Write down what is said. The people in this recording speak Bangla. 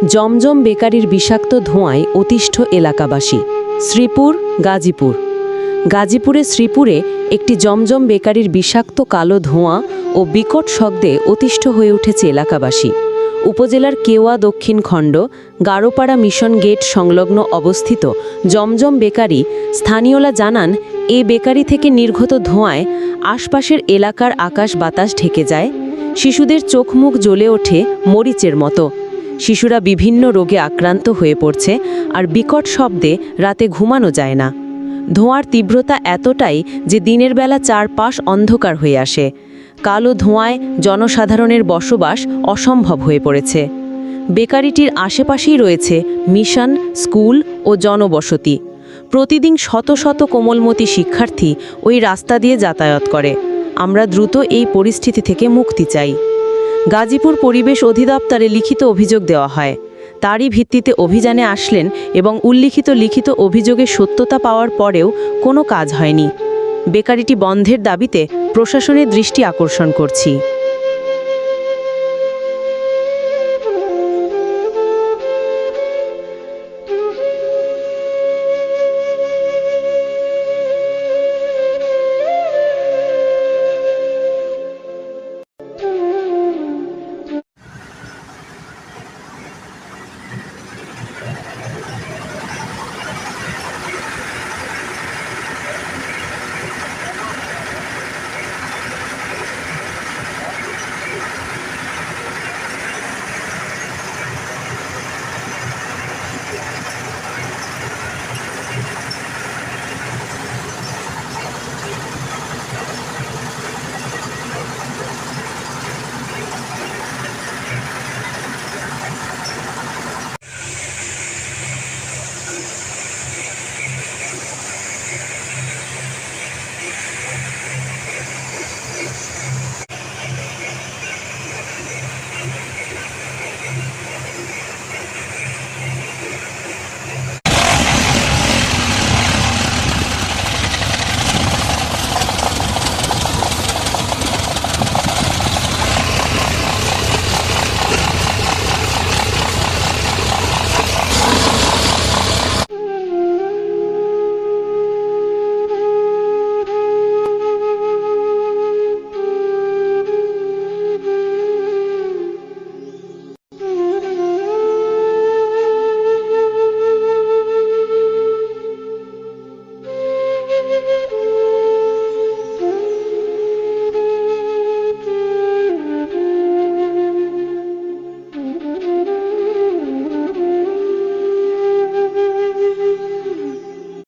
জমজম বেকারির বিষাক্ত ধোঁয়ায় অতিষ্ঠ এলাকাবাসী। শ্রীপুর, গাজীপুর। গাজীপুরের শ্রীপুরে একটি জমজম বেকারির বিষাক্ত কালো ধোঁয়া ও বিকট শব্দে অতিষ্ঠ হয়ে উঠেছে এলাকাবাসী। উপজেলার কেওয়া দক্ষিণ খণ্ড গারোপাড়া মিশন গেট সংলগ্ন অবস্থিত জমজম বেকারি স্থানীয়রা জানান, এ বেকারি থেকে নির্গত ধোঁয়ায় আশপাশের এলাকার আকাশ বাতাস ঢেকে যায়। শিশুদের চোখ মুখ জ্বলে ওঠে মরিচের মতো। শিশুরা বিভিন্ন রোগে আক্রান্ত হয়ে পড়ছে, আর বিকট শব্দে রাতে ঘুমানো যায় না। ধোঁয়ার তীব্রতা এতটাই যে দিনের বেলা চারপাশ অন্ধকার হয়ে আসে। কালো ধোঁয়ায় জনসাধারণের বসবাস অসম্ভব হয়ে পড়েছে। বেকারিটির আশেপাশেই রয়েছে মিশন, স্কুল ও জনবসতি। প্রতিদিন শত শত কোমলমতি শিক্ষার্থী ওই রাস্তা দিয়ে যাতায়াত করে। আমরা দ্রুত এই পরিস্থিতি থেকে মুক্তি চাই। গাজীপুর পরিবেশ অধিদপ্তরে লিখিত অভিযোগ দেওয়া হয়। তারই ভিত্তিতে অভিযানে আসলেন এবং উল্লিখিত লিখিত অভিযোগের সত্যতা পাওয়ার পরেও কোনো কাজ হয়নি। বেকারিটি বন্ধের দাবিতে প্রশাসনের দৃষ্টি আকর্ষণ করছি।